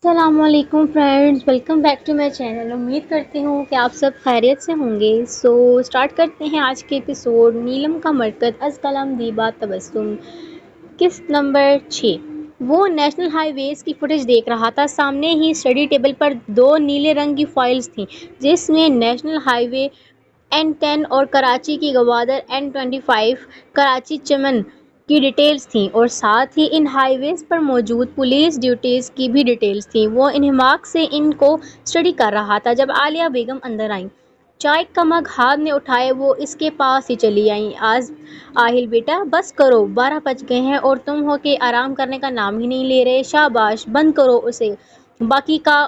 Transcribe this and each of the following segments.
السلام علیکم friends, welcome back to my channel. امید کرتی ہوں کہ آپ سب خیریت سے ہوں گے۔ اسٹارٹ کرتے ہیں آج کے ایپیسوڈ نیلم کا مرکز از قلم دیبا تبسم، قسط نمبر 6۔ وہ نیشنل ہائی ویز کی فوٹیج دیکھ رہا تھا۔ سامنے ہی اسٹڈی ٹیبل پر 2 نیلے رنگ کی فائلز تھیں جس میں نیشنل ہائی وے N10 اور کراچی کی گوادر N25 کراچی چمن کی ڈیٹیلز تھیں، اور ساتھ ہی ان ہائی ویز پر موجود پولیس ڈیوٹیز کی بھی ڈیٹیلز تھیں۔ وہ انہماک سے ان کو اسٹڈی کر رہا تھا جب عالیہ بیگم اندر آئیں۔ چائے کا مگ ہاتھ میں اٹھائے وہ اس کے پاس ہی چلی آئیں۔ آہل بیٹا بس کرو، 12 بج گئے ہیں اور تم ہو کہ آرام کرنے کا نام ہی نہیں لے رہے۔ شاباش، بند کرو اسے، باقی کا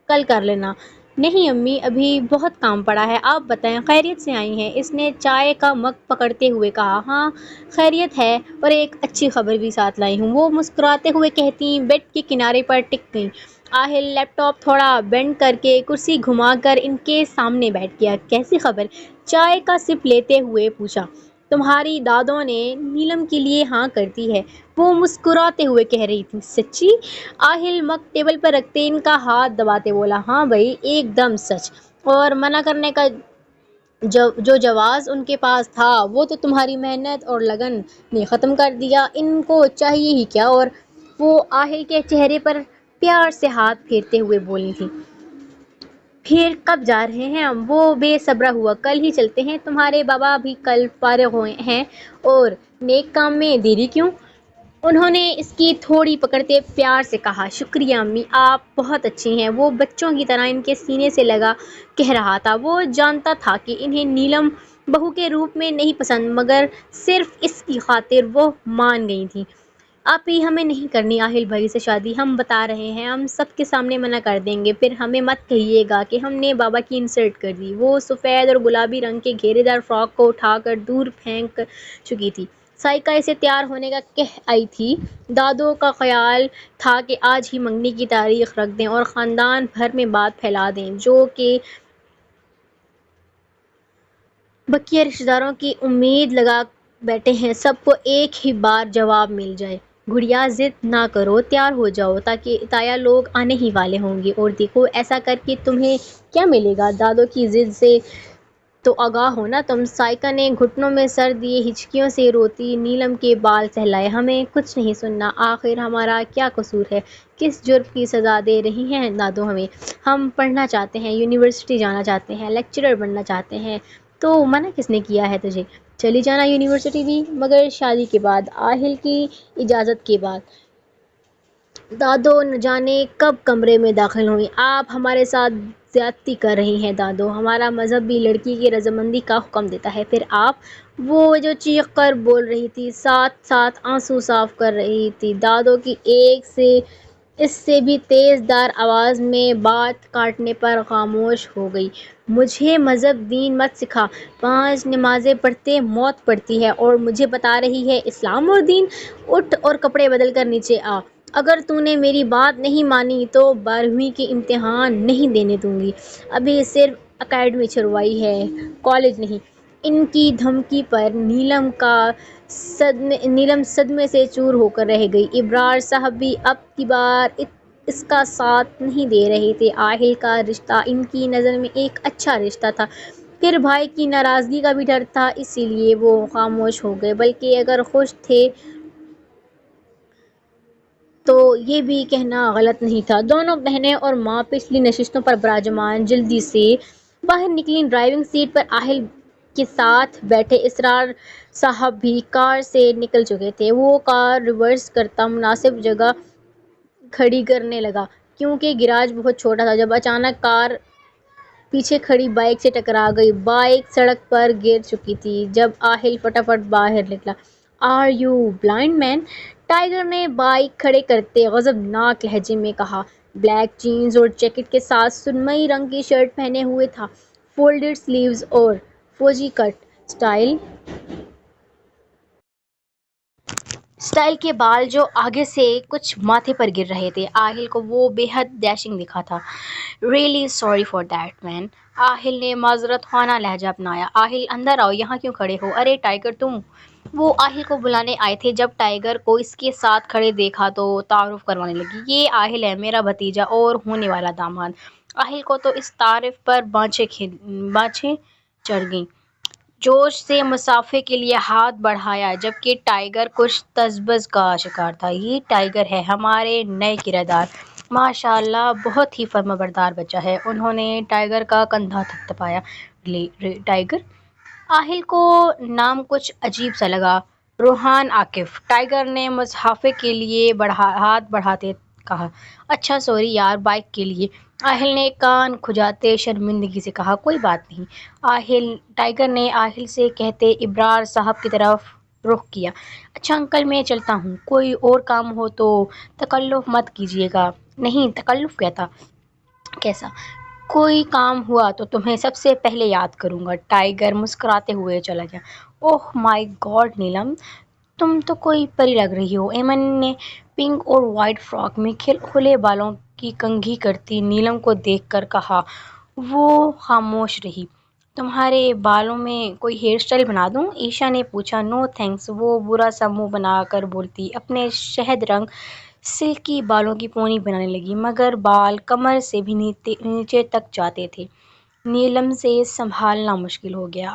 کل کر لینا۔ نہیں امی، ابھی بہت کام پڑا ہے۔ آپ بتائیں، خیریت سے آئی ہیں؟ اس نے چائے کا مگ پکڑتے ہوئے کہا۔ ہاں خیریت ہے، اور ایک اچھی خبر بھی ساتھ لائی ہوں، وہ مسکراتے ہوئے کہتی بیڈ کے کنارے پر ٹک گئی۔ آہل لیپ ٹاپ تھوڑا بینڈ کر کے کرسی گھما کر ان کے سامنے بیٹھ گیا۔ کیسی خبر؟ چائے کا سپ لیتے ہوئے پوچھا۔ تمہاری دادوں نے نیلم کے لیے ہاں کر دی ہے، وہ مسکراتے ہوئے کہہ رہی تھی۔ سچی؟ آہل مگ ٹیبل پر رکھتے ان کا ہاتھ دباتے بولا۔ ہاں بھائی، ایک دم سچ، اور منع کرنے کا جو جواز ان کے پاس تھا وہ تو تمہاری محنت اور لگن نے ختم کر دیا۔ ان کو چاہیے ہی کیا؟ اور وہ آہل کے چہرے پر پیار سے ہاتھ پھیرتے ہوئے بولی تھی۔ پھر کب جا رہے ہیں ہم؟ وہ بے صبرا ہوا۔ کل ہی چلتے ہیں، تمہارے بابا بھی کل فارغ ہوئے ہیں، اور نیک کام میں دیری کیوں؟ انہوں نے اس کی تھوڑی پکڑتے پیار سے کہا۔ شکریہ امی، آپ بہت اچھی ہیں۔ وہ بچوں کی طرح ان کے سینے سے لگا کہہ رہا تھا۔ وہ جانتا تھا کہ انہیں نیلم بہو کے روپ میں نہیں پسند، مگر صرف اس کی خاطر وہ مان گئی تھی۔ آپی، ہمیں نہیں کرنی آہل بھائی سے شادی، ہم بتا رہے ہیں، ہم سب کے سامنے منع کر دیں گے، پھر ہمیں مت کہیے گا کہ ہم نے بابا کی انسلٹ کر دی۔ وہ سفید اور گلابی رنگ کے گھیرے دار فراک کو اٹھا کر دور پھینک چکی تھی۔ سائیکا اسے تیار ہونے کا کہہ آئی تھی۔ دادوں کا خیال تھا کہ آج ہی منگنی کی تاریخ رکھ دیں اور خاندان بھر میں بات پھیلا دیں، جو کہ بقیہ رشتہ داروں کی امید لگا بیٹھے ہیں، سب کو ایک ہی بار جواب مل جائے۔ گڑیا ضد نہ کرو، تیار ہو جاؤ، تایا لوگ آنے ہی والے ہوں گے، اور دیکھو ایسا کر کے تمہیں کیا ملے گا؟ دادوں کی ضد سے تو آگاہ ہو نا تم۔ سائیکا نے گھٹنوں میں سر دیے ہچکیوں سے روتی نیلم کے بال سہلائے۔ ہمیں کچھ نہیں سننا، آخر ہمارا کیا قصور ہے؟ کس جرم کی سزا دے رہی ہیں دادو ہمیں؟ ہم پڑھنا چاہتے ہیں، یونیورسٹی جانا چاہتے ہیں، لیکچرر بننا چاہتے ہیں، تو منع کس نے کیا ہے تجھے؟ چلی جانا یونیورسٹی بھی، مگر شادی کے بعد، آہل کی اجازت کے بعد۔ دادو نہ جانے کب کمرے میں داخل ہوئی۔ آپ ہمارے ساتھ زیادتی کر رہی ہیں دادو، ہمارا مذہب بھی لڑکی کی رضامندی کا حکم دیتا ہے۔ پھر آپ، وہ جو چیخ کر بول رہی تھی، ساتھ ساتھ آنسو صاف کر رہی تھی۔ دادو کی ایک سے اس سے بھی تیز دار آواز میں بات کاٹنے پر خاموش ہو گئی۔ مجھے مذہب دین مت سکھا، 5 نمازیں پڑھتے موت پڑتی ہے، اور مجھے بتا رہی ہے اسلام اور دین؟ اٹھ اور کپڑے بدل کر نیچے آ، اگر تو نے میری بات نہیں مانی تو 12ویں کے امتحان نہیں دینے دوں گی۔ ابھی صرف اکیڈمی چھڑوائی ہے، کالج نہیں۔ ان کی دھمکی پر نیلم صدمے سے چور ہو کر رہ گئی۔ ابرار صاحب بھی اب کی بار اس کا ساتھ نہیں دے رہے تھے۔ آہل کا رشتہ ان کی نظر میں ایک اچھا رشتہ تھا، پھر بھائی کی ناراضگی کا بھی ڈر تھا، اسی لیے وہ خاموش ہو گئے۔ بلکہ اگر خوش تھے تو یہ بھی کہنا غلط نہیں تھا۔ دونوں بہنیں اور ماں پچھلی نشستوں پر براجمان جلدی سے باہر نکلیں۔ ڈرائیونگ سیٹ پر آہل کے ساتھ بیٹھے اسرار صاحب بھی کار سے نکل چکے تھے۔ وہ کار ریورس کرتا مناسب جگہ کھڑی کرنے لگا، کیونکہ گیراج بہت چھوٹا تھا، جب اچانک کار پیچھے کھڑی بائک سے ٹکرا گئی۔ بائک سڑک پر گر چکی تھی جب آہل فٹافٹ باہر نکلا۔ Are you blind man? Tiger نے بائک کھڑے کرتے غضبناک لہجے میں کہا۔ بلیک جینز اور جیکٹ کے ساتھ سرمئی رنگ کی شرٹ پہنے ہوئے تھا، فولڈڈ سلیوز اور فوجی کٹ سٹائل کے بال جو آگے سے کچھ ماتھے پر گر رہے تھے۔ آہل کو وہ بے حد ڈیشنگ دکھا تھا۔ ریئلی سوری فار دیٹ مین، آہل نے معذرت خواہ لہجہ اپنایا۔ آہل، اندر آؤ، یہاں کیوں کھڑے ہو؟ ارے ٹائیگر، تم وہ آہل کو بلانے آئے تھے۔ جب ٹائیگر کو اس کے ساتھ کھڑے دیکھا تو تعارف کروانے لگی، یہ آہل ہے، میرا بھتیجا اور ہونے والا داماد۔ آہل کو تو اس تعارف پر بانچھیں چڑھ گئیں۔ جوش سے مصافحے کے لیے ہاتھ بڑھایا، جبکہ ٹائیگر کچھ تذبذب کا شکار تھا۔ یہ ٹائیگر ہے، ہمارے نئے کرایہ دار، ماشاء اللہ بہت ہی فرمانبردار بچہ ہے۔ انہوں نے ٹائیگر کا کندھا تھپتھپایا۔ ٹائیگر؟ آہل کو نام کچھ عجیب سا لگا۔ روحان عاکف، ٹائیگر نے مصافحے کے لیے ہاتھ بڑھاتے کہا۔ اچھا سوری یار، بائیک کے لیے۔ آہل نے کان کھجاتے شرمندگی سے کہا، کوئی بات نہیں۔ ٹائیگر نے آہل سے کہتے ابرار صاحب کی طرف رخ کیا۔ اچھا انکل، میں چلتا ہوں، کوئی اور کام ہو تو تکلف مت کیجیے گا۔ نہیں تکلف کیسا؟ کوئی کام ہوا تو تمہیں سب سے پہلے یاد کروں گا۔ ٹائیگر مسکراتے ہوئے چلا گیا۔ اوہ مائی گاڈ نیلم، تم تو کوئی پری لگ رہی ہو، ایمن نے پنک اور وائٹ فراک میں کھلے بالوں کی کنگھی کرتی نیلم کو دیکھ کر کہا۔ وہ خاموش رہی۔ تمہارے بالوں میں کوئی ہیئر اسٹائل بنا دوں؟ عائشہ نے پوچھا۔ نو تھینکس، وہ برا سا منہ بنا کر بولتی اپنے شہد رنگ سلکی بالوں کی پونی بنانے لگی، مگر بال کمر سے بھی نیچے تک جاتے تھے۔ نیلم سے سنبھالنا مشکل ہو گیا۔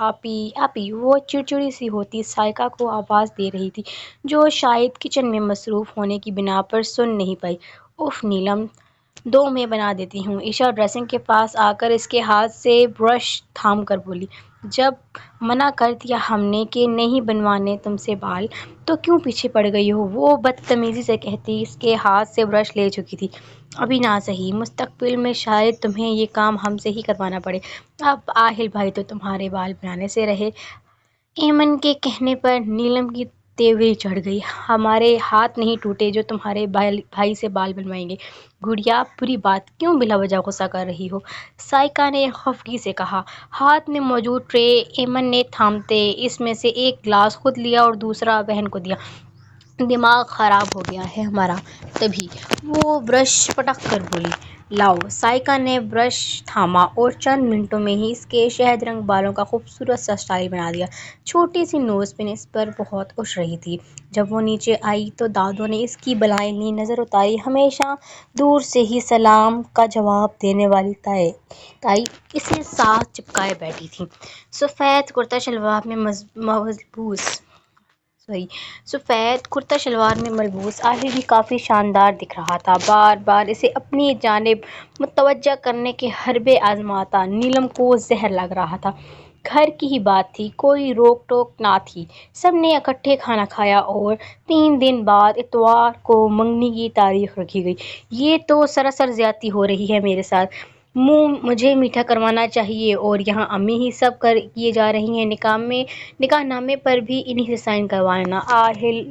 آپی، وہ چڑچڑی سی ہوتی سائقہ کو آواز دے رہی تھی، جو شاید کچن میں مصروف ہونے کی بنا پر سن نہیں پائی۔ اف نیلم، دو میں بنا دیتی ہوں۔ عائشہ ڈریسنگ کے پاس آ کر اس کے ہاتھ سے برش تھام کر بولی۔ جب منع کر دیا ہم نے کہ نہیں بنوانے تم سے بال، تو کیوں پیچھے پڑ گئی ہو؟ وہ بدتمیزی سے کہتی اس کے ہاتھ سے برش لے چکی تھی۔ ابھی نہ سہی، مستقبل میں شاید تمہیں یہ کام ہم سے ہی کروانا پڑے۔ اب آہل بھائی تو تمہارے بال بنانے سے رہے۔ ایمن کے کہنے پر نیلم کی تیوری چڑھ گئی۔ ہمارے ہاتھ نہیں ٹوٹے جو تمہارے بھائی سے بال بنوائیں گے۔ گڑیا، بری بات، کیوں بلا وجہ غصہ کر رہی ہو؟ سائقہ نے خفگی سے کہا۔ ہاتھ میں موجود ٹرے ایمن نے تھامتے اس میں سے ایک گلاس خود لیا اور دوسرا بہن کو دیا۔ دماغ خراب ہو گیا ہے ہمارا۔ تبھی وہ برش پٹک کر بولی۔ لاؤ۔ سائقہ نے برش تھاما اور چند منٹوں میں ہی اس کے شہد رنگ بالوں کا خوبصورت سا اسٹائل بنا دیا۔ چھوٹی سی نوز پن اس پر بہت اچھ رہی تھی۔ جب وہ نیچے آئی تو دادو نے اس کی بالائنی نظر اتاری۔ ہمیشہ دور سے ہی سلام کا جواب دینے والی تائی اسے ساتھ چپکائے بیٹھی تھی۔ سفید کرتا شلوار میں ملبوس آہل بھی کافی شاندار دکھ رہا تھا، بار بار اسے اپنی جانب متوجہ کرنے کے حربے آزماتا نیلم کو زہر لگ رہا تھا۔ گھر کی ہی بات تھی، کوئی روک ٹوک نہ تھی، سب نے اکٹھے کھانا کھایا اور 3 دن بعد اتوار کو منگنی کی تاریخ رکھی گئی۔ یہ تو سراسر زیادتی ہو رہی ہے میرے ساتھ۔ مجھے میٹھا کروانا چاہیے اور یہاں امی ہی سب کیے جا رہی ہیں، نکاح نامے پر بھی انہی سے سائن کروانا۔ آہل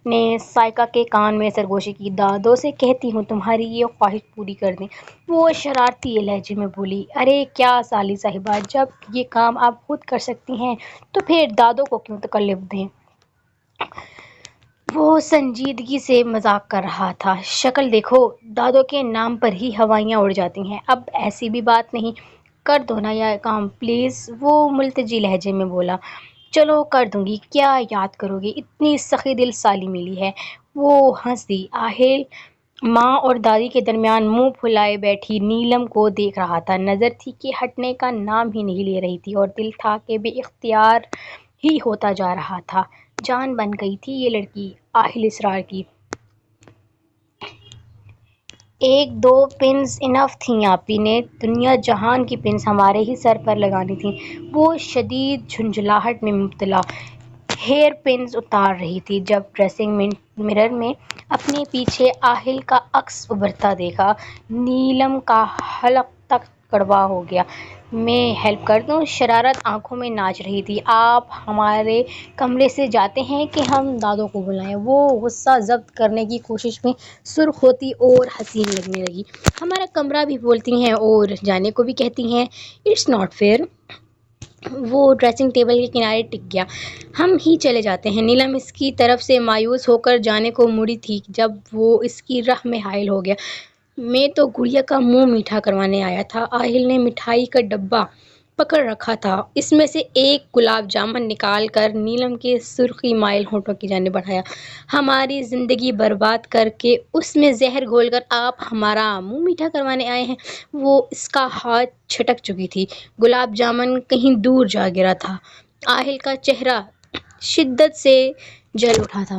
نے سائقہ کے کان میں سرگوشی کی۔ دادو سے کہتی ہوں تمہاری یہ خواہش پوری کر دیں۔ وہ شرارتی لہجے میں بولی۔ ارے کیا سالی صاحبہ، جب یہ کام آپ خود کر سکتی ہیں تو پھر دادو کو کیوں تکلیف دیں؟ وہ سنجیدگی سے مذاق کر رہا تھا۔ شکل دیکھو، دادو کے نام پر ہی ہوائیاں اڑ جاتی ہیں۔ اب ایسی بھی بات نہیں، کر دو نا یہ کام پلیز، وہ ملتجی لہجے میں بولا۔ چلو کر دوں گی، کیا یاد کرو گے، اتنی سخی دل سالی ملی ہے۔ وہ ہنس دی۔ آہل ماں اور دادی کے درمیان منہ پھلائے بیٹھی نیلم کو دیکھ رہا تھا۔ نظر تھی کہ ہٹنے کا نام ہی نہیں لے رہی تھی اور دل تھا کہ بے اختیار ہی ہوتا جا رہا تھا۔ جان بن گئی تھی یہ لڑکی، آہل اصرار کی۔ 1-2 پنز انف تھیں آپی نے، دنیا جہان کی پنز ہمارے ہی سر پر لگانی تھیں۔ وہ شدید جھنجھلاہٹ میں مبتلا ہیئر پنز اتار رہی تھی جب ڈریسنگ مرر میں اپنے پیچھے آہل کا عکس ابھرتا دیکھا۔ نیلم کا حلق تک کڑوا ہو گیا۔ میں ہیلپ کر دوں؟ شرارت آنکھوں میں ناچ رہی تھی۔ آپ ہمارے کمرے سے جاتے ہیں کہ ہم دادو کو بلائیں؟ وہ غصہ ضبط کرنے کی کوشش میں سرخ ہوتی اور حسین لگنے لگی۔ ہمارا کمرہ بھی بولتی ہیں اور جانے کو بھی کہتی ہیں، اٹس ناٹ فیئر۔ وہ ڈریسنگ ٹیبل کے کنارے ٹک گیا۔ ہم ہی چلے جاتے ہیں۔ نیلم اس کی طرف سے مایوس ہو کر جانے کو مڑی تھی جب وہ اس کی راہ میں حائل ہو گیا۔ میں تو گڑیا کا منہ میٹھا کروانے آیا تھا۔ آہل نے مٹھائی کا ڈبہ پکڑ رکھا تھا۔ اس میں سے ایک گلاب جامن نکال کر نیلم کے سرخی مائل ہونٹوں کی جانب بڑھایا۔ ہماری زندگی برباد کر کے اس میں زہر گھول کر آپ ہمارا منہ میٹھا کروانے آئے ہیں۔ وہ اس کا ہاتھ چھٹک چکی تھی۔ گلاب جامن کہیں دور جا گرا تھا۔ آہل کا چہرہ شدت سے جل اٹھا تھا۔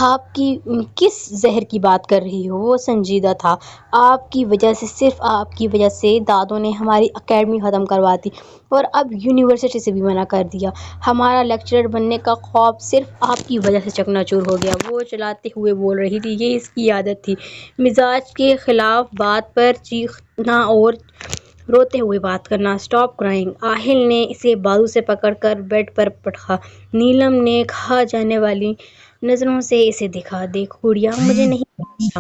آپ کی کس زہر کی بات کر رہی ہو؟ وہ سنجیدہ تھا۔ آپ کی وجہ سے، صرف آپ کی وجہ سے دادوں نے ہماری اکیڈمی ختم کروا دی اور اب یونیورسٹی سے بھی منع کر دیا۔ ہمارا لیکچرر بننے کا خواب صرف آپ کی وجہ سے چکنا چور ہو گیا۔ وہ چلاتے ہوئے بول رہی تھی۔ یہ اس کی عادت تھی، مزاج کے خلاف بات پر چیخنا اور روتے ہوئے بات کرنا۔ Stop crying! آہل نے اسے بازو سے پکڑ کر بیڈ پر پٹکا۔ نیلم نے کھا جانے والی نظروں سے اسے دیکھا۔ دیکھ گڑیا، مجھے نہیں پتا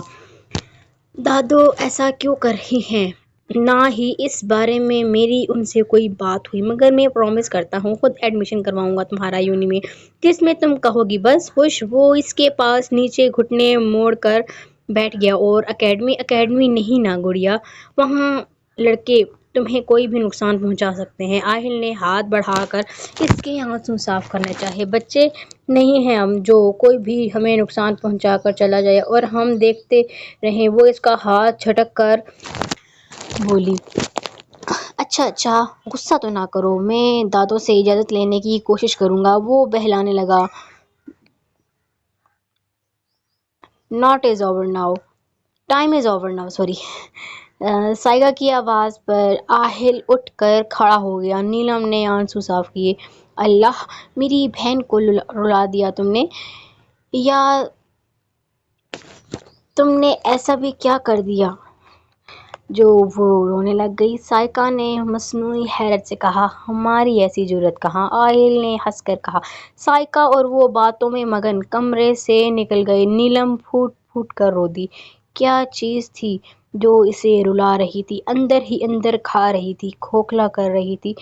دادو ایسا کیوں کر رہی ہیں، نہ ہی اس بارے میں میری ان سے کوئی بات ہوئی، مگر میں پرامس کرتا ہوں خود ایڈمیشن کرواؤں گا تمہارا یونی میں، جس میں تم کہو گی بس خوش۔ وہ اس کے پاس نیچے گھٹنے موڑ کر بیٹھ گیا۔ اور اکیڈمی نہیں نا گڑیا، وہاں لڑکے تمہیں کوئی بھی نقصان پہنچا سکتے ہیں۔ آہل نے ہاتھ بڑھا کر اس کے آنسو صاف کرنے چاہے۔ بچے نہیں ہیں ہم جو کوئی بھی ہمیں نقصان پہنچا کر چلا جائے اور ہم دیکھتے رہیں۔ وہ اس کا ہاتھ جھٹک کر بولی۔ اچھا غصہ تو نہ کرو، میں دادوں سے اجازت لینے کی کوشش کروں گا۔ وہ بہلانے لگا۔ Time is over now sorry. سائیگا کی آواز پر آہل اٹھ کر کھڑا ہو گیا۔ نیلم نے آنسو صاف کیے۔ اللہ، میری بہن کو رلا دیا تم نے، یا تم نے ایسا بھی کیا کر دیا جو وہ رونے لگ گئی۔ سائیگا نے مصنوعی حیرت سے کہا۔ ہماری ایسی جرأت کہاں؟ آہل نے ہنس کر کہا۔ سائیگا اور وہ باتوں میں مگن کمرے سے نکل گئے۔ نیلم پھوٹ پھوٹ کر رو دی۔ کیا چیز تھی جو اسے رلا رہی تھی، اندر ہی اندر کھا رہی تھی، کھوکھلا کر رہی تھی۔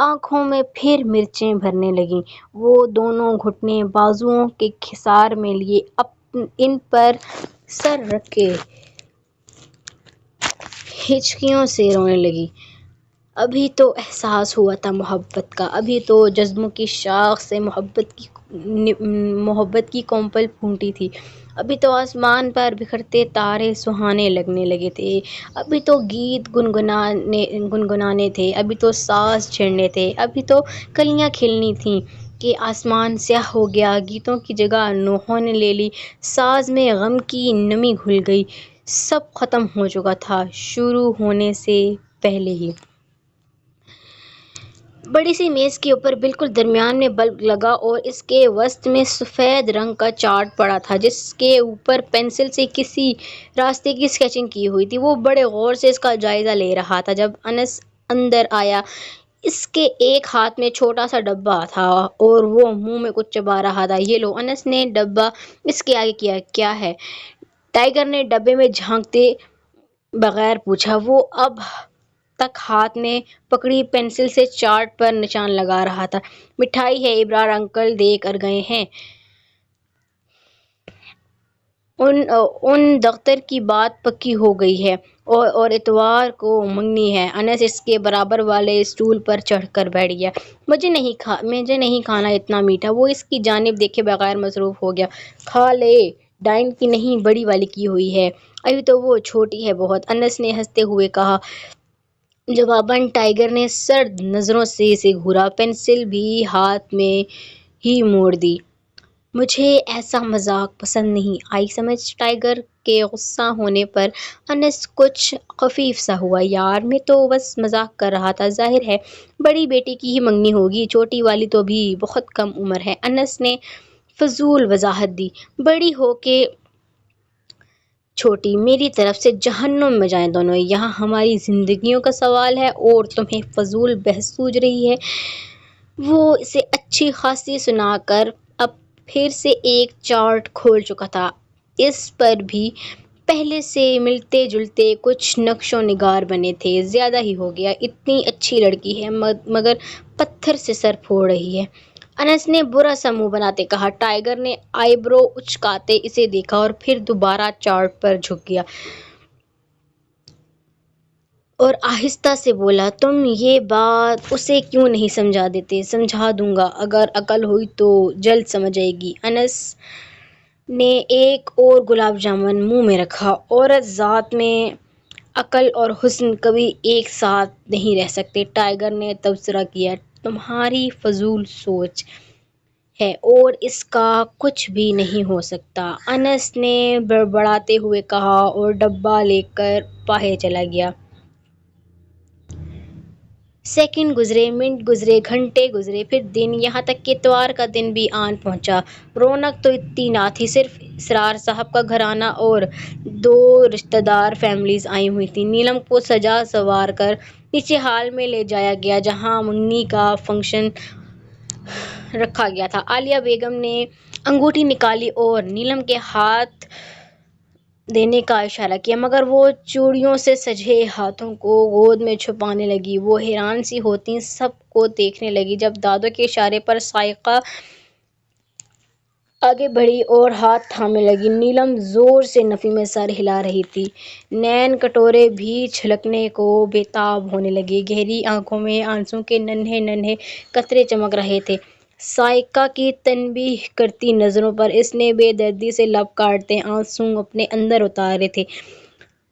آنکھوں میں پھر مرچیں بھرنے لگیں۔ وہ دونوں گھٹنے بازوؤں کے خیسار میں لیے ان پر سر رکھے ہچکیوں سے رونے لگی۔ ابھی تو احساس ہوا تھا محبت کا، ابھی تو جذبوں کی شاخ سے محبت کی کونپل پھوٹی تھی، ابھی تو آسمان پر بکھرتے تارے سہانے لگنے لگے تھے، ابھی تو گیت گنگنانے تھے، ابھی تو ساز چھڑنے تھے، ابھی تو کلیاں کھلنی تھیں کہ آسمان سیاہ ہو گیا۔ گیتوں کی جگہ نوحوں نے لے لی، ساز میں غم کی نمی گھل گئی۔ سب ختم ہو چکا تھا شروع ہونے سے پہلے ہی۔ بڑی سی میز کے اوپر بالکل درمیان میں بلب لگا اور اس کے وسط میں سفید رنگ کا چارٹ پڑا تھا جس کے اوپر پنسل سے کسی راستے کی اسکیچنگ کی ہوئی تھی۔ وہ بڑے غور سے اس کا جائزہ لے رہا تھا جب انس اندر آیا۔ اس کے ایک ہاتھ میں چھوٹا سا ڈبہ تھا اور وہ منہ میں کچھ چبا رہا تھا۔ یہ لو۔ انس نے ڈبہ اس کے آگے کیا۔ کیا ہے؟ ٹائیگر نے ڈبے میں جھانکتے بغیر پوچھا۔ وہ اب تک ہاتھ میں پکڑی پنسل سے چارٹ پر نشان لگا رہا تھا۔ مٹھائی ہے، ابرار انکل دے کر گئے ہیں۔ ان دختر کی بات پکی ہو گئی ہے اور اتوار کو منگنی ہے۔ انس اس کے برابر والے اسٹول پر چڑھ کر بیٹھ گیا۔ مجھے نہیں کھانا اتنا میٹھا۔ وہ اس کی جانب دیکھے بغیر مصروف ہو گیا۔ کھا لے، ڈائن کی نہیں بڑی والی کی ہوئی ہے، ابھی تو وہ چھوٹی ہے بہت، انس نے ہنستے ہوئے کہا۔ جواباً ٹائیگر نے سرد نظروں سے اسے گھورا، پنسل بھی ہاتھ میں ہی موڑ دی۔ مجھے ایسا مذاق پسند نہیں آئی سمجھ؟ ٹائیگر کے غصہ ہونے پر انس کچھ خفیف سا ہوا۔ یار میں تو بس مذاق کر رہا تھا، ظاہر ہے بڑی بیٹی کی ہی منگنی ہوگی، چھوٹی والی تو بھی بہت کم عمر ہے۔ انس نے فضول وضاحت دی۔ بڑی ہو کہ چھوٹی، میری طرف سے جہنم میں جائیں دونوں، یہاں ہماری زندگیوں کا سوال ہے اور تمہیں فضول بحث سوجھ رہی ہے۔ وہ اسے اچھی خاصی سنا کر اب پھر سے ایک چارٹ کھول چکا تھا۔ اس پر بھی پہلے سے ملتے جلتے کچھ نقش و نگار بنے تھے۔ زیادہ ہی ہو گیا، اتنی اچھی لڑکی ہے مگر پتھر سے سر پھوڑ رہی ہے، انس نے برا سا منہ بناتے کہا۔ ٹائیگر نے آئی برو اچکاتے اسے دیکھا اور پھر دوبارہ چارٹ پر جھک گیا۔ اور آہستہ سے بولا، تم یہ بات اسے کیوں نہیں سمجھا دیتے؟ سمجھا دوں گا، اگر عقل ہوئی تو جلد سمجھ آئے گی۔ انس نے ایک اور گلاب جامن منہ میں رکھا۔ عورت ذات میں عقل اور حسن کبھی ایک ساتھ نہیں رہ سکتے، ٹائیگر نے تبصرہ کیا۔ تمہاری فضول سوچ ہے اور اس کا کچھ بھی نہیں ہو سکتا، انس نے بڑبڑاتے ہوئے کہا اور ڈبہ لے کر باہر چلا گیا۔ سیکنڈ گزرے، منٹ گزرے، گھنٹے گزرے، پھر دن، یہاں تک کہ اتوار کا دن بھی آن پہنچا۔ رونق تو اتنی نہ تھی، صرف اسرار صاحب کا گھرانہ اور دو رشتہ دار فیملیز آئی ہوئی تھیں۔ نیلم کو سجا سنوار کر نیچے ہال میں لے جایا گیا جہاں منگنی کا فنکشن رکھا گیا تھا۔ عالیہ بیگم نے انگوٹھی نکالی اور نیلم کے ہاتھ دینے کا اشارہ کیا، مگر وہ چوڑیوں سے سجے ہاتھوں کو گود میں چھپانے لگی۔ وہ حیران سی ہوتی سب کو دیکھنے لگی۔ جب دادو کے اشارے پر صائقہ آگے بڑھی اور ہاتھ تھامنے لگی، نیلم زور سے نفی میں سر ہلا رہی تھی۔ نین کٹورے بھی چھلکنے کو بےتاب ہونے لگے، گہری آنکھوں میں آنسو کے ننھے ننھے قطرے چمک رہے تھے۔ صائقہ کی تنبیہ کرتی نظروں پر اس نے بے دردی سے لب کاٹتے آنسو اپنے اندر اتارے تھے۔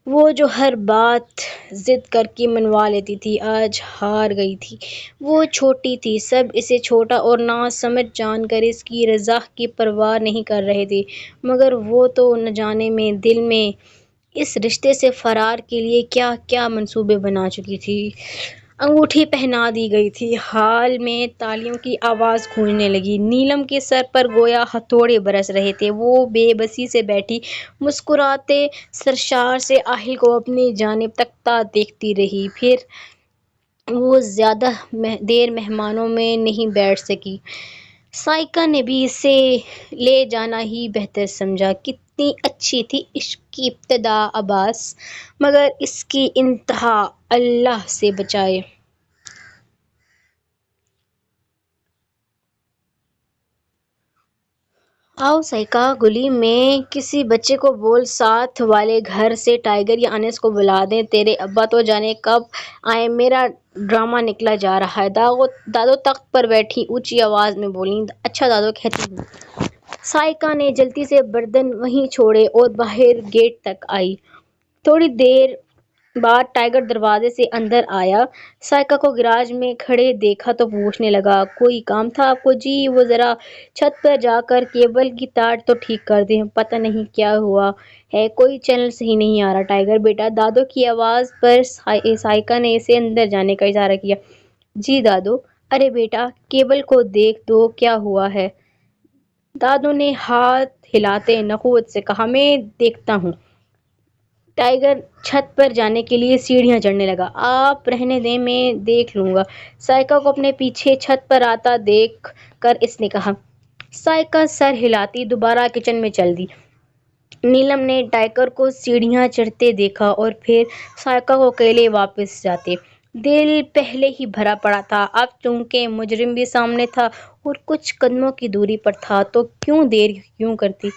وہ جو ہر بات ضد کر کے منوا لیتی تھی، آج ہار گئی تھی۔ وہ چھوٹی تھی، سب اسے چھوٹا اور ناسمجھ جان کر اس کی رضا کی پرواہ نہیں کر رہے تھے، مگر وہ تو نہ جانے میں دل میں اس رشتے سے فرار کے لیے کیا کیا منصوبے بنا چکی تھی۔ انگوٹھی پہنا دی گئی تھی، ہال میں تالیوں کی آواز گونجنے لگی، نیلم کے سر پر گویا ہتھوڑے برس رہے تھے۔ وہ بے بسی سے بیٹھی مسکراتے سرشار سے آہل کو اپنی جانب تکتا دیکھتی رہی، پھر وہ زیادہ دیر مہمانوں میں نہیں بیٹھ سکی۔ صائقہ نے بھی اسے لے جانا ہی بہتر سمجھا۔ کتنی اچھی تھی عشق کی ابتدا عباس، مگر اس کی انتہا اللہ سے بچائے۔ آؤ صائقہ، گلی میں کسی بچے کو بول ساتھ والے گھر سے ٹائیگر یا انس کو بلا دیں، تیرے ابا تو جانے کب آئیں، میرا ڈرامہ نکلا جا رہا ہے۔ دادو تخت پر بیٹھی اونچی آواز میں بولیں۔ اچھا دادو، کہتی ہوں۔ صائقہ نے جلدی سے برتن وہیں چھوڑے اور باہر گیٹ تک آئی۔ تھوڑی دیر بعد ٹائیگر دروازے سے اندر آیا۔ صائقہ کو گراج میں کھڑے دیکھا تو پوچھنے لگا، کوئی کام تھا آپ کو؟ جی، وہ ذرا چھت پر جا کر کیبل کی تار تو ٹھیک کر دیں، پتہ نہیں کیا ہوا ہے، کوئی چینل صحیح نہیں آ رہا۔ ٹائیگر بیٹا، دادو کی آواز پر صائقہ نے اسے اندر جانے کا اشارہ کیا۔ جی دادو۔ ارے بیٹا، کیبل کو دیکھ دو کیا ہوا ہے۔ دادو نے ہاتھ ہلاتے نخوت سے کہا، میں دیکھتا ہوں۔ ٹائیگر چھت پر جانے کے لیے سیڑھیاں چڑھنے لگا۔ آپ رہنے دیں، میں دیکھ لوں گا، صائقہ کو اپنے پیچھے چھت پر آتا دیکھ کر اس نے کہا۔ صائقہ سر ہلاتی دوبارہ کچن میں چل دی۔ نیلم نے ٹائیگر کو سیڑھیاں چڑھتے دیکھا اور پھر صائقہ کو اکیلے واپس جاتے۔ دل پہلے ہی بھرا پڑا تھا، اب چونکہ مجرم بھی سامنے تھا اور کچھ قدموں کی دوری پر تھا تو کیوں دیر کیوں کرتی۔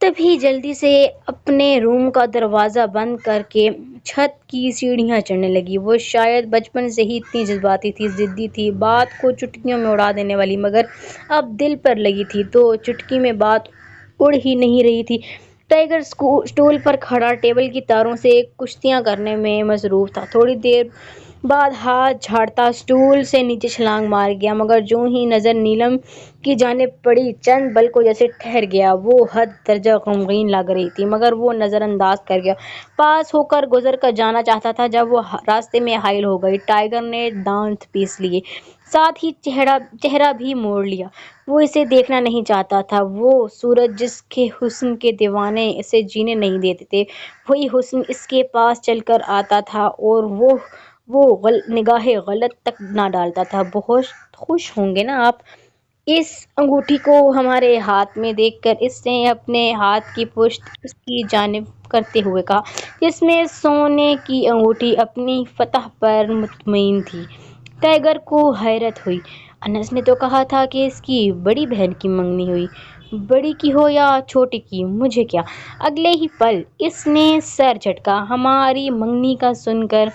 تبھی جلدی سے اپنے روم کا دروازہ بند کر کے چھت کی سیڑھیاں چڑھنے لگی۔ وہ شاید بچپن سے ہی اتنی جذباتی تھی، ضدی تھی، بات کو چٹکیوں میں اڑا دینے والی، مگر اب دل پر لگی تھی تو چٹکی میں بات اڑ ہی نہیں رہی تھی۔ ٹائیگر اسٹول پر کھڑا ٹیبل کی تاروں سے کشیدیاں کرنے میں مصروف تھا۔ تھوڑی دیر بعد ہاتھ جھاڑتا اسٹول سے نیچے چھلانگ مار گیا، مگر جوں ہی نظر نیلم کی جانب پڑی چند پلکوں جیسے ٹھہر گیا۔ وہ حد درجہ غمگین لگ رہی تھی، مگر وہ نظر انداز کر گیا۔ پاس ہو کر گزر کر جانا چاہتا تھا جب وہ راستے میں حائل ہو گئی۔ ٹائیگر نے دانت پیس لیے، ساتھ ہی چہرہ بھی موڑ لیا۔ وہ اسے دیکھنا نہیں چاہتا تھا، وہ سورج جس کے حسن کے دیوانے اسے جینے نہیں دیتے تھے، وہی حسن اس کے پاس چل کر آتا تھا اور وہ نگاہ غلط تک نہ ڈالتا تھا۔ بہت خوش ہوں گے نا آپ اس انگوٹھی کو ہمارے ہاتھ میں دیکھ کر، اس نے اپنے ہاتھ کی پشت اس کی جانب کرتے ہوئے کہا، جس میں سونے کی انگوٹھی اپنی فتح پر مطمئن تھی۔ ٹائیگر کو حیرت ہوئی۔ انس نے تو کہا تھا کہ اس کی بڑی بہن کی منگنی ہوئی۔ بڑی کی ہو یا چھوٹی کی، مجھے کیا۔ اگلے ہی پل اس نے سر جھٹکا۔ ہماری منگنی کا سن کر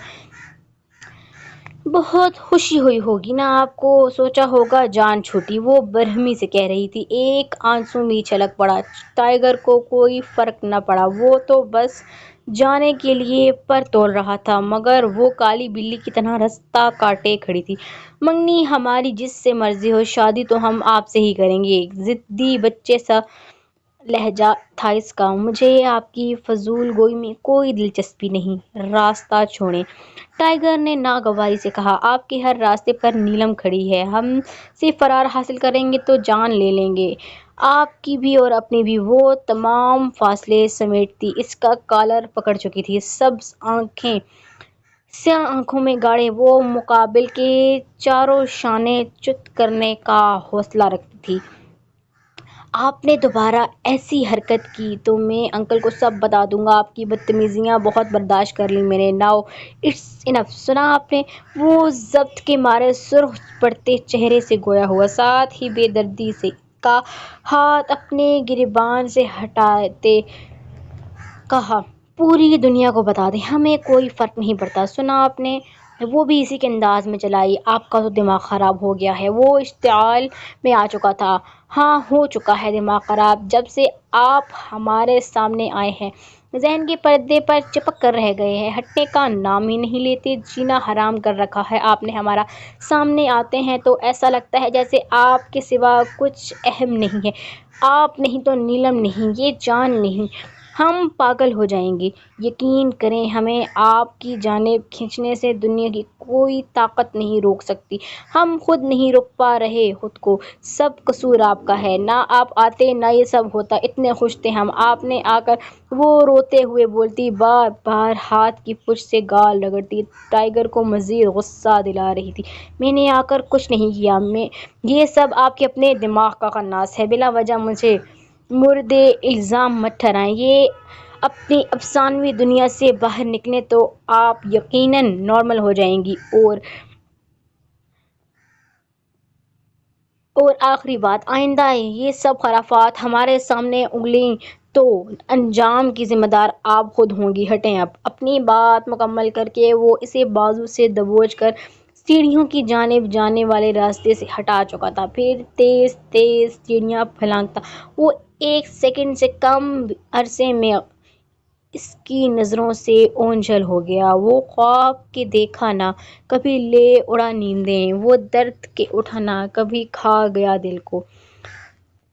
بہت خوشی ہوئی ہوگی نا آپ کو، سوچا ہوگا جان چھوٹی، وہ برہمی سے کہہ رہی تھی۔ ایک آنسو بھی چھلک پڑا۔ ٹائیگر کو کوئی فرق نہ پڑا، وہ تو بس جانے کے لیے پر تول رہا تھا، مگر وہ کالی بلی کی طرح راستہ کاٹے کھڑی تھی۔ منگنی ہماری جس سے مرضی ہو، شادی تو ہم آپ سے ہی کریں گے۔ ضدی بچے سا لہجہ تھا اس کا۔ مجھے آپ کی فضول گوئی میں کوئی دلچسپی نہیں، راستہ چھوڑیں۔ ٹائیگر نے ناگواری سے کہا۔ آپ کے ہر راستے پر نیلم کھڑی ہے، ہم سے فرار حاصل کریں گے تو جان لے لیں گے، آپ کی بھی اور اپنی بھی۔ وہ تمام فاصلے سمیٹتی اس کا کالر پکڑ چکی تھی۔ سبز آنکھیں، سیاہ آنکھوں میں گاڑے وہ مقابل کے چاروں شانے چت کرنے کا حوصلہ رکھتی تھی۔ آپ نے دوبارہ ایسی حرکت کی تو میں انکل کو سب بتا دوں گا۔ آپ کی بدتمیزیاں بہت برداشت کر لیں میں نے، ناؤ اٹس انف۔ سنا آپ نے؟ وہ ضبط کے مارے سرخ پڑتے چہرے سے گویا ہوا، ساتھ ہی بے دردی سے کا ہاتھ اپنے گریبان سے ہٹاتے کہا۔ پوری دنیا کو بتا دیں، ہمیں کوئی فرق نہیں پڑتا۔ سنا آپ نے؟ وہ بھی اسی کے انداز میں چلائی۔ آپ کا تو دماغ خراب ہو گیا ہے۔ وہ اشتعال میں آ چکا تھا۔ ہاں ہو چکا ہے دماغ خراب، جب سے آپ ہمارے سامنے آئے ہیں، ذہن کے پردے پر چپک کر رہ گئے ہیں، ہٹنے کا نام ہی نہیں لیتے۔ جینا حرام کر رکھا ہے آپ نے ہمارا۔ سامنے آتے ہیں تو ایسا لگتا ہے جیسے آپ کے سوا کچھ اہم نہیں ہے۔ آپ نہیں تو نیلم نہیں، یہ جان نہیں، ہم پاگل ہو جائیں گے۔ یقین کریں، ہمیں آپ کی جانب کھینچنے سے دنیا کی کوئی طاقت نہیں روک سکتی۔ ہم خود نہیں روک پا رہے خود کو۔ سب قصور آپ کا ہے۔ نہ آپ آتے نہ یہ سب ہوتا، اتنے خوش تھے ہم۔ آپ نے آ کر، وہ روتے ہوئے بولتی، بار بار ہاتھ کی پشت سے گال رگڑتی، ٹائیگر کو مزید غصہ دلا رہی تھی۔ میں نے آ کر کچھ نہیں کیا، یہ سب آپ کے اپنے دماغ کا قناص ہے۔ بلا وجہ مجھے مورد الزام مت ٹھہرائیں۔ یہ اپنی افسانوی دنیا سے باہر نکلیں تو آپ یقیناً نارمل ہو جائیں گی۔ اور آخری بات، آئندہ یہ سب خرافات ہمارے سامنے اگلیں تو انجام کی ذمہ دار آپ خود ہوں گی۔ ہٹیں اب۔ اپنی بات مکمل کر کے وہ اسے بازو سے دبوچ کر سیڑھیوں کی جانب جانے والے راستے سے ہٹا چکا تھا۔ پھر تیز تیز سیڑھیاں پھلانگتا وہ ایک سیکنڈ سے کم عرصے میں اس کی نظروں سے اوجھل ہو گیا۔ وہ خواب کے دیکھا نہ، کبھی لے اڑا نیندیں، وہ درد کے اٹھنا، کبھی کھا گیا دل کو۔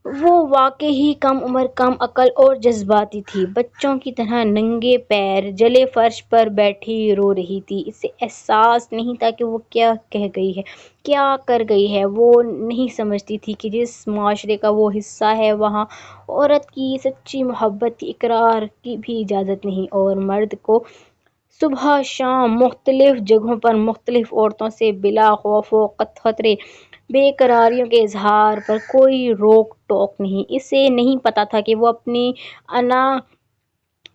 وہ واقعی کم عمر، کم عقل اور جذباتی تھی۔ بچوں کی طرح ننگے پیر جلے فرش پر بیٹھی رو رہی تھی۔ اسے احساس نہیں تھا کہ وہ کیا کہہ گئی ہے، کیا کر گئی ہے۔ وہ نہیں سمجھتی تھی کہ جس معاشرے کا وہ حصہ ہے، وہاں عورت کی سچی محبت کے اقرار کی بھی اجازت نہیں، اور مرد کو صبح شام مختلف جگہوں پر مختلف عورتوں سے بلا خوف و خطرے بے قراریوں کے اظہار پر کوئی روک ٹوک نہیں۔ اسے نہیں پتا تھا کہ وہ اپنی انا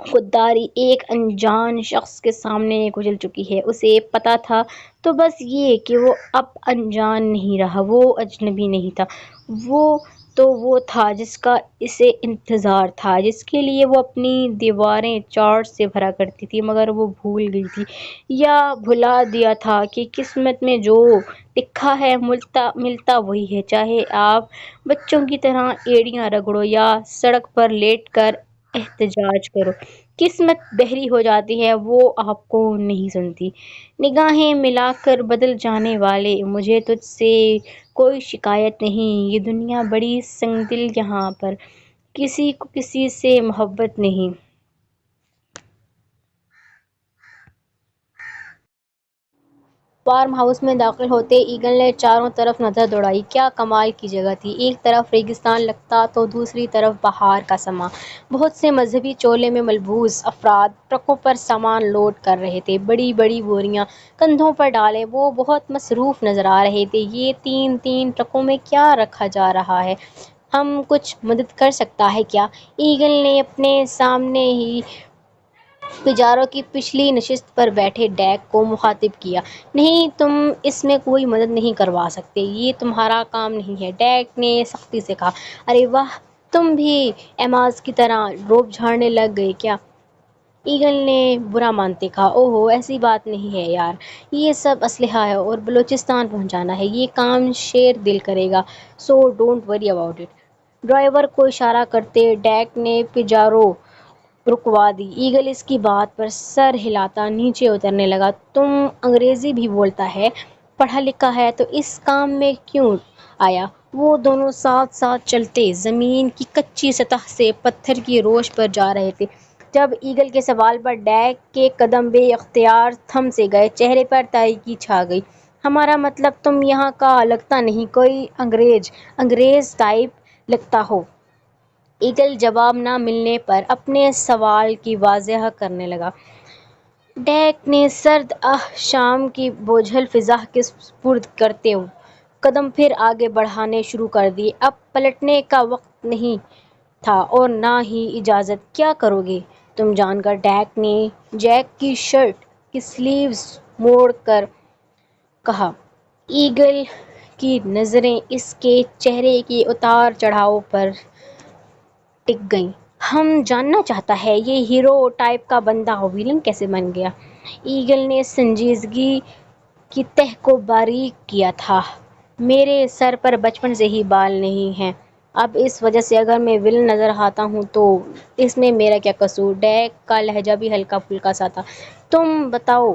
خودداری ایک انجان شخص کے سامنے کچل چکی ہے۔ اسے پتا تھا تو بس یہ کہ وہ اب انجان نہیں رہا، وہ اجنبی نہیں تھا، وہ تو وہ تھا جس کا اسے انتظار تھا، جس کے لیے وہ اپنی دیواریں چارٹ سے بھرا کرتی تھی، مگر وہ بھول گئی تھی یا بھلا دیا تھا کہ قسمت میں جو لکھا ہے ملتا وہی ہے، چاہے آپ بچوں کی طرح ایڑیاں رگڑو یا سڑک پر لیٹ کر احتجاج کرو۔ قسمت بحری ہو جاتی ہے، وہ آپ کو نہیں سنتی۔ نگاہیں ملا کر بدل جانے والے، مجھے تجھ سے کوئی شکایت نہیں، یہ دنیا بڑی سنگدل، یہاں پر کسی کو کسی سے محبت نہیں۔ فارم ہاؤس میں داخل ہوتے ایگل نے چاروں طرف نظر دوڑائی۔ کیا کمال کی جگہ تھی! ایک طرف ریگستان لگتا تو دوسری طرف بہار کا سماں۔ بہت سے مذہبی چولے میں ملبوس افراد ٹرکوں پر سامان لوڈ کر رہے تھے، بڑی بڑی بوریاں کندھوں پر ڈالے وہ بہت مصروف نظر آ رہے تھے۔ یہ تین ٹرکوں میں کیا رکھا جا رہا ہے؟ ہم کچھ مدد کر سکتا ہے کیا؟ ایگل نے اپنے سامنے ہی پجاروں کی پچھلی نشست پر بیٹھے ڈیک کو مخاطب کیا۔ نہیں، تم اس میں کوئی مدد نہیں کروا سکتے، یہ تمہارا کام نہیں ہے، ڈیک نے سختی سے کہا۔ ارے واہ، تم بھی ایماز کی طرح روب جھاڑنے لگ گئے کیا؟ ایگل نے برا مانتے کہا، اوہو ایسی بات نہیں ہے یار، یہ سب اسلحہ ہے اور بلوچستان پہنچانا ہے، یہ کام شیر دل کرے گا، so don't worry about it. Driver کو اشارہ کرتے ڈیک نے پجارو رکوا دی۔ ایگل اس کی بات پر سر ہلاتا نیچے اترنے لگا۔ تم انگریزی بھی بولتا ہے، پڑھا لکھا ہے تو اس کام میں کیوں آیا؟ وہ دونوں ساتھ ساتھ چلتے زمین کی کچی سطح سے پتھر کی روش پر جا رہے تھے جب ایگل کے سوال پر ڈیک کے قدم بے اختیار تھم سے گئے، چہرے پر تاریکی چھا گئی۔ ہمارا مطلب تم یہاں کا لگتا نہیں، کوئی انگریز ٹائپ لگتا ہو۔ ایگل جواب نہ ملنے پر اپنے سوال کی وضاحت کرنے لگا۔ ڈیک نے سرد شام کی بوجھل فضا کے سپرد کرتے قدم پھر آگے بڑھانے شروع کر دیے۔ اب پلٹنے کا وقت نہیں تھا اور نہ ہی اجازت۔ کیا کرو گے تم جان کر؟ ڈیک نے جیک کی شرٹ کی سلیوز موڑ کر کہا۔ ایگل کی نظریں اس کے چہرے کے اتار چڑھاؤ پر ٹک گئیں۔ ہم جاننا چاہتا ہے یہ ہیرو ٹائپ کا بندہ ویلن کیسے بن گیا؟ ایگل نے سنجیدگی کی تہ کو باریک کیا تھا۔ میرے سر پر بچپن سے ہی بال نہیں ہیں، اب اس وجہ سے اگر میں ویلن نظر آتا ہوں تو اس میں میرا کیا قصور؟ ڈیک کا لہجہ بھی ہلکا پھلکا سا تھا۔ تم بتاؤ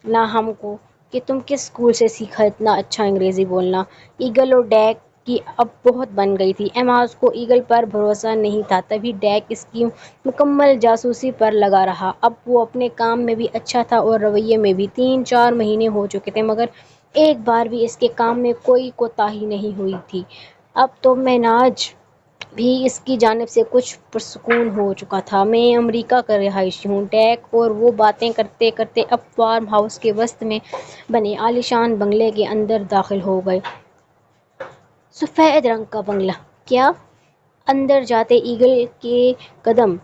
نا ہم کو کہ تم کس اسکول سے سیکھا اتنا اچھا انگریزی بولنا؟ ایگل اور ڈیک کی اب بہت بن گئی تھی۔ ایماز کو ایگل پر بھروسہ نہیں تھا، تبھی ڈیک اس کی مکمل جاسوسی پر لگا رہا۔ اب وہ اپنے کام میں بھی اچھا تھا اور رویے میں بھی۔ 3-4 مہینے ہو چکے تھے مگر ایک بار بھی اس کے کام میں کوئی کوتاہی نہیں ہوئی تھی۔ اب تو مزاج بھی اس کی جانب سے کچھ پرسکون ہو چکا تھا۔ میں امریکہ کا رہائشی ہوں۔ ڈیک اور وہ باتیں کرتے کرتے اب فارم ہاؤس کے وسط میں بنے عالیشان بنگلے کے اندر داخل ہو گئے۔ سفید رنگ کا بنگلہ؟ کیا؟ اندر جاتے ایگل کے قدم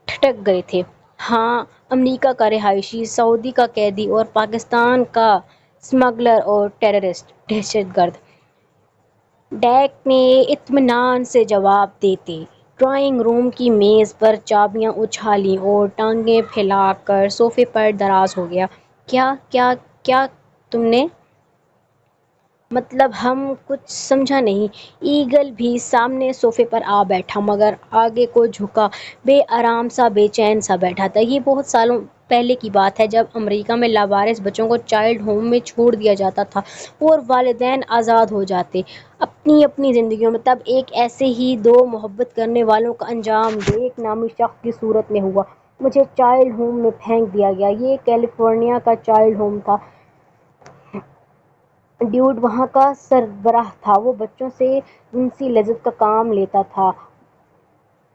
ٹھٹک گئے تھے۔ ہاں، امریکہ کا رہائشی، سعودی کا قیدی اور پاکستان کا اسمگلر اور ٹیررسٹ، دہشت گرد، ڈیک نے اطمینان سے جواب دیتے ڈرائنگ روم کی میز پر چابیاں اچھالیں اور ٹانگیں پھیلا کر صوفے پر دراز ہو گیا۔ کیا کیا کیا تم نے؟ مطلب ہم کچھ سمجھا نہیں۔ ایگل بھی سامنے صوفے پر آ بیٹھا مگر آگے کو جھکا بے آرام سا، بے چین سا بیٹھا تھا۔ یہ بہت سالوں پہلے کی بات ہے جب امریکہ میں لاوارث بچوں کو چائلڈ ہوم میں چھوڑ دیا جاتا تھا اور والدین آزاد ہو جاتے اپنی اپنی زندگیوں میں۔ تب ایک ایسے ہی دو محبت کرنے والوں کا انجام ڈیک نامی شخص کی صورت میں ہوا۔ مجھے چائلڈ ہوم میں پھینک دیا گیا۔ یہ کیلیفورنیا کا چائلڈ ہوم تھا۔ ڈیوڈ وہاں کا سربراہ تھا۔ وہ بچوں سے جنسی لذت کا کام لیتا تھا۔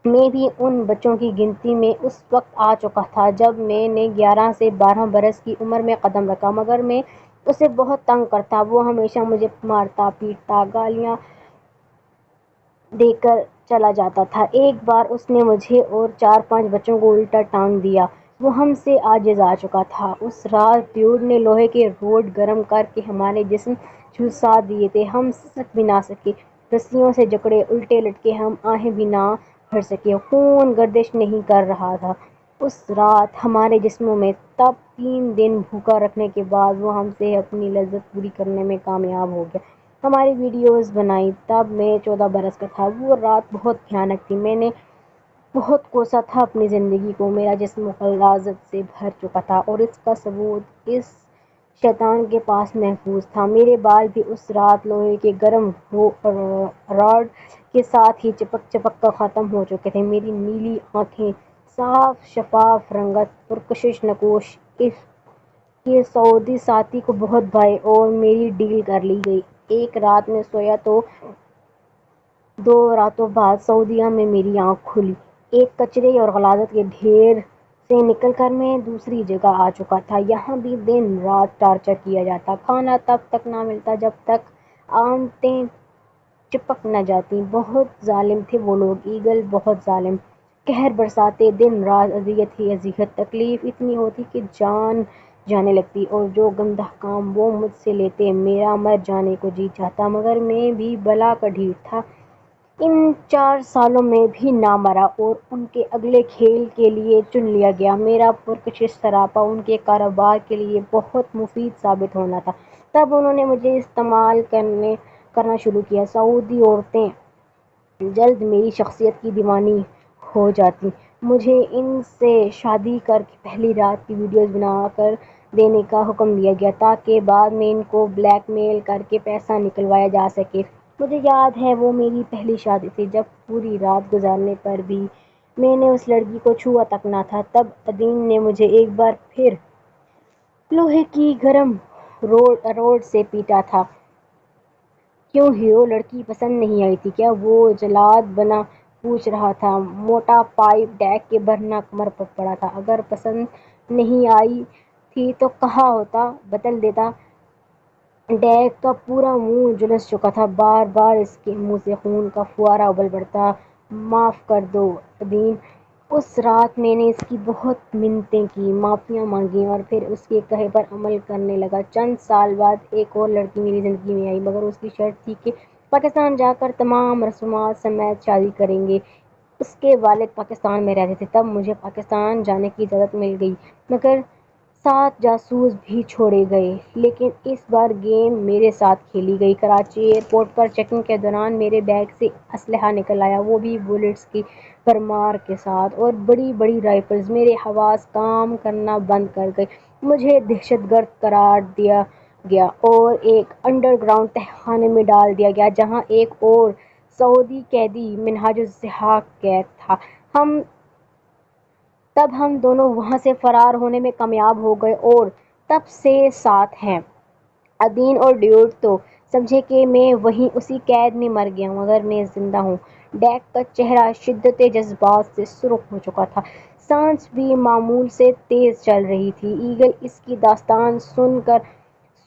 میں بھی ان بچوں کی گنتی میں اس وقت آ چکا تھا جب میں نے 11 سے 12 برس کی عمر میں قدم رکھا، مگر میں اسے بہت تنگ کرتا۔ وہ ہمیشہ مجھے مارتا پیٹتا، گالیاں دے کر چلا جاتا تھا۔ ایک بار اس نے مجھے اور 4-5 بچوں کو الٹا ٹانگ دیا۔ وہ ہم سے عاجز آ چکا تھا۔ اس رات ڈیوڈ نے لوہے کے روڈ گرم کر کے ہمارے جسم جھلسا دیے تھے۔ ہم سنک بھی نہ سکے، رسیوں سے جکڑے الٹے لٹکے ہم آہیں بھی نہ بھر سکے، خون گردش نہیں کر رہا تھا اس رات ہمارے جسموں میں۔ تب 3 دن بھوکا رکھنے کے بعد وہ ہم سے اپنی لذت پوری کرنے میں کامیاب ہو گیا۔ ہماری ویڈیوز بنائی۔ تب میں 14 برس کا تھا۔ وہ رات بہت بھیانک تھی۔ میں نے بہت کوسا تھا اپنی زندگی کو۔ میرا جسم غلاظت سے بھر چکا تھا اور اس کا ثبوت اس شیطان کے پاس محفوظ تھا۔ میرے بال بھی اس رات لوہے کے گرم راڈ کے ساتھ ہی چپک چپک کر ختم ہو چکے تھے۔ میری نیلی آنکھیں، صاف شفاف رنگت، پرکشش نقوش، اس کے سعودی ساتھی کو بہت بھائے اور میری ڈیل کر لی گئی۔ ایک رات میں سویا تو 2 راتوں بعد سعودیہ میں میری آنکھ کھلی۔ ایک کچرے اور غلاظت کے ڈھیر سے نکل کر میں دوسری جگہ آ چکا تھا۔ یہاں بھی دن رات ٹارچر کیا جاتا۔ کھانا تب تک نہ ملتا جب تک آنتیں چپک نہ جاتی۔ بہت ظالم تھے وہ لوگ، ایگل، بہت ظالم۔ قہر برساتے، دن رات اذیت ہی اذیت۔ تکلیف اتنی ہوتی کہ جان جانے لگتی، اور جو گندہ کام وہ مجھ سے لیتے، میرا مر جانے کو جی چاہتا، مگر میں بھی بلا کا ڈھیر تھا۔ ان 4 سالوں میں بھی نہ مرا اور ان کے اگلے کھیل کے لیے چن لیا گیا۔ میرا پرکشش سراپا ان کے کاروبار کے لیے بہت مفید ثابت ہونا تھا۔ تب انہوں نے مجھے استعمال کرنا شروع کیا۔ سعودی عورتیں جلد میری شخصیت کی دیوانی ہو جاتی۔ مجھے ان سے شادی کر کے پہلی رات کی ویڈیوز بنا کر دینے کا حکم دیا گیا تاکہ بعد میں ان کو بلیک میل کر کے پیسہ نکلوایا جا سکے۔ مجھے یاد ہے وہ میری پہلی شادی تھی جب پوری رات گزارنے پر بھی میں نے اس لڑکی کو چھوا تک نہ تھا۔ تب عدین نے مجھے ایک بار پھر لوہے کی گرم روڈ سے پیٹا تھا۔ کیوں ہیرو، لڑکی پسند نہیں آئی تھی کیا؟ وہ جلاد بنا پوچھ رہا تھا۔ موٹا پائپ ڈیک کے بھرنا کمر پر پڑا تھا۔ اگر پسند نہیں آئی تھی تو کہا ہوتا، بدل دیتا۔ ڈیک کا پورا منہ جھلس چکا تھا۔ بار بار اس کے منہ سے خون کا فوارہ ابل پڑتا۔ معاف کر دو عدین۔ اس رات میں نے اس کی بہت منتیں کی، معافیاں مانگی اور پھر اس کے کہے پر عمل کرنے لگا۔ چند سال بعد ایک اور لڑکی میری زندگی میں آئی، مگر اس کی شرط تھی کہ پاکستان جا کر تمام رسومات سمیت شادی کریں گے۔ اس کے والد پاکستان میں رہتے تھے۔ تب مجھے پاکستان جانے کی اجازت مل گئی، مگر 7 جاسوس بھی چھوڑے گئے۔ لیکن اس بار گیم میرے ساتھ کھیلی گئی۔ کراچی ایئرپورٹ پر چیکنگ کے دوران میرے بیگ سے اسلحہ نکل آیا، وہ بھی بلٹس کی بھرمار کے ساتھ، اور بڑی بڑی رائفلز۔ میرے حواس کام کرنا بند کر گئے۔ مجھے دہشت گرد قرار دیا گیا اور ایک انڈر گراؤنڈ تہہ خانے میں ڈال دیا گیا جہاں ایک اور سعودی قیدی منہاج الضحاک قید تھا۔ تب ہم دونوں وہاں سے فرار ہونے میں کامیاب ہو گئے اور تب سے ساتھ ہیں۔ عدین اور ڈیوڈ تو سمجھے کہ میں وہیں اسی قید میں مر گیا ہوں، مگر میں زندہ ہوں۔ ڈیک کا چہرہ شدت جذبات سے سرخ ہو چکا تھا، سانس بھی معمول سے تیز چل رہی تھی۔ ایگل اس کی داستان سن کر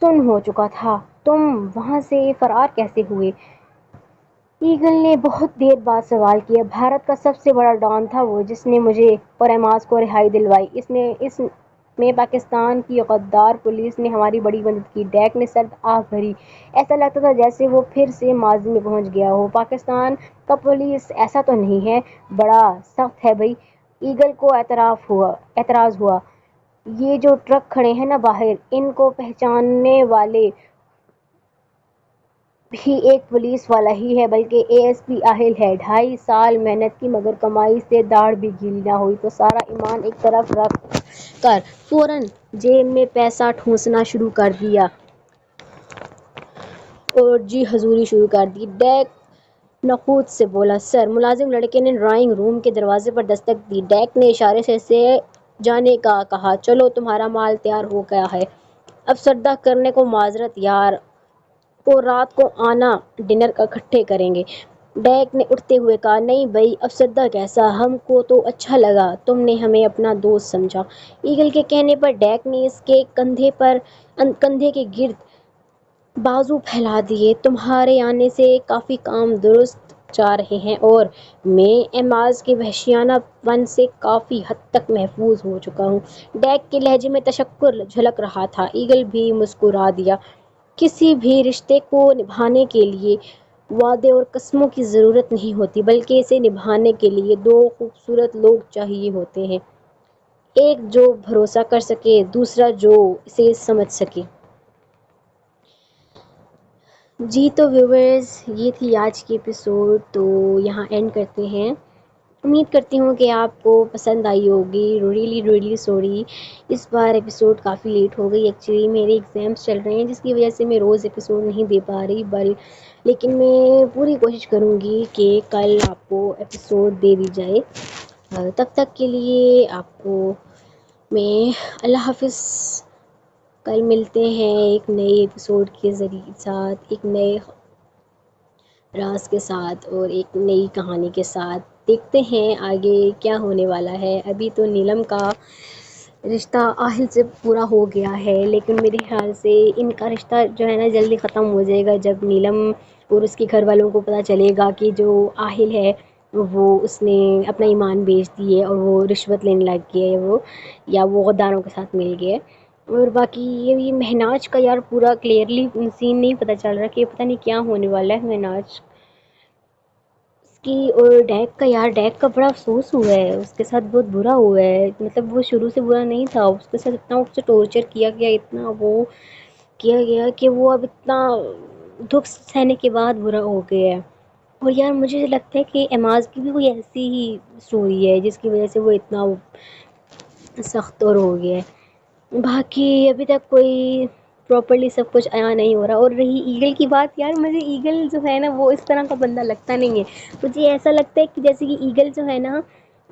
سن ہو چکا تھا۔ تم وہاں سے فرار کیسے ہوئے؟ ایگل نے بہت دیر بعد سوال کیا۔ بھارت کا سب سے بڑا ڈان تھا وہ، جس نے مجھے اور ایماز کو رہائی دلوائی۔ اس میں پاکستان کی غدار پولیس نے ہماری بڑی مدد کی۔ ڈیک نے سرد آہ بھری۔ ایسا لگتا تھا جیسے وہ پھر سے ماضی میں پہنچ گیا ہو۔ پاکستان کا پولیس ایسا تو نہیں ہے؟ بڑا سخت ہے بھئی۔ ایگل کو اعتراض ہوا۔ یہ جو ٹرک کھڑے ہیں نا باہر، ان کو پہنچانے والے بھی ایک پولیس والا ہی ہے، بلکہ اے ایس پی اہل ہے۔ 2.5 سال محنت کی مگر کمائی سے داڑھ بھی گیلی نہ ہوئی تو سارا ایمان ایک طرف رکھ کر فوراً جیب میں پیسہ ٹھونسنا شروع کر دیا اور جی حضوری شروع کر دی۔ ڈیک نخوت سے بولا، سر۔ ملازم لڑکے نے ڈرائنگ روم کے دروازے پر دستک دی۔ ڈیک نے اشارے سے جانے کا کہا۔ چلو، تمہارا مال تیار ہو گیا ہے، اب سردا کرنے کو معذرت یار، اور رات کو آنا، ڈنر اکٹھے کریں گے۔ ڈیک نے اٹھتے ہوئے کہا، نہیں بھئی، اب سردا کیسا، ہم کو تو اچھا لگا تم نے ہمیں اپنا دوست سمجھا۔ ایگل کے کہنے پر ڈیک نے اس کے کندھے کے گرد بازو پھیلا دیے۔ تمہارے آنے سے کافی کام درست جا رہے ہیں اور میں ایماز کے وحشیانہ پن سے کافی حد تک محفوظ ہو چکا ہوں۔ ڈیک کے لہجے میں تشکر جھلک رہا تھا۔ ایگل بھی مسکرا دیا۔ کسی بھی رشتے کو نبھانے کے لیے وعدے اور قسموں کی ضرورت نہیں ہوتی، بلکہ اسے نبھانے کے لیے 2 خوبصورت لوگ چاہیے ہوتے ہیں، ایک جو بھروسہ کر سکے، دوسرا جو اسے سمجھ سکے۔ جی تو ویورز، یہ تھی آج کی ایپیسوڈ، تو یہاں اینڈ کرتے ہیں۔ امید کرتی ہوں کہ آپ کو پسند آئی ہوگی۔ ریلی سوری، اس بار ایپیسوڈ کافی لیٹ ہو گئی۔ ایکچولی میرے ایگزامس چل رہے ہیں جس کی وجہ سے میں روز ایپیسوڈ نہیں دے پا رہی، لیکن میں پوری کوشش کروں گی کہ کل آپ کو ایپیسوڈ دے دی جائے۔ تب تک کے لیے آپ کو میں اللہ حافظ۔ کل ملتے ہیں ایک نئے ایپیسوڈ کے ساتھ، ایک نئے راز کے ساتھ اور ایک نئی کہانی کے ساتھ۔ دیکھتے ہیں آگے کیا ہونے والا ہے۔ ابھی تو نیلم کا رشتہ آہل سے پورا ہو گیا ہے، لیکن میرے خیال سے ان کا رشتہ جو ہے نا جلدی ختم ہو جائے گا جب نیلم اور اس کے گھر والوں کو پتہ چلے گا کہ جو آہل ہے وہ اس نے اپنا ایمان بیچ دیے اور وہ رشوت لینے لگ گیا ہے، یا وہ غداروں کے ساتھ مل گیا ہے۔ اور باقی یہ مہناج کا یار پورا کلیئرلی سین نہیں پتہ چل رہا کہ پتہ نہیں کیا ہونے والا ہے۔ مہناج کہ اور ڈیک کا یار ڈیک کا بڑا افسوس ہوا ہے، اس کے ساتھ بہت برا ہوا ہے، مطلب وہ شروع سے برا نہیں تھا، اس کے ساتھ اتنا اس سے ٹورچر کیا گیا، اتنا وہ کیا گیا کہ وہ اب اتنا دکھ سہنے کے بعد برا ہو گیا ہے۔ اور یار مجھے لگتا ہے کہ ایماز کی بھی کوئی ایسی ہی اسٹوری ہے جس کی وجہ سے وہ اتنا سخت اور ہو گیا ہے۔ باقی ابھی تک کوئی پراپرلی سب کچھ آیا نہیں ہو رہا۔ اور رہی ایگل کی بات، یار مجھے ایگل جو ہے نا وہ اس طرح کا بندہ لگتا نہیں ہے، مجھے ایسا لگتا ہے کہ جیسے کہ ایگل جو ہے نا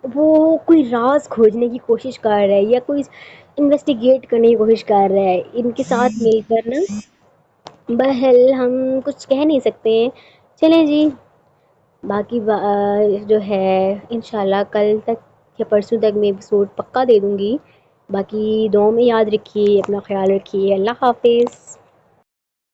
وہ کوئی راز کھوجنے کی کوشش کر رہا ہے یا کوئی انویسٹیگیٹ کرنے کی کوشش کر رہا ہے ان کے ساتھ مل کر نا۔ بہرحال ہم کچھ کہہ نہیں سکتے ہیں، چلیں جی، باقی جو ہے انشاءاللہ کل تک یا پرسوں تک میں ایپیسوڈ پکا دے دوں گی۔ باقی دعاؤں میں یاد رکھیے، اپنا خیال رکھیے، اللہ حافظ۔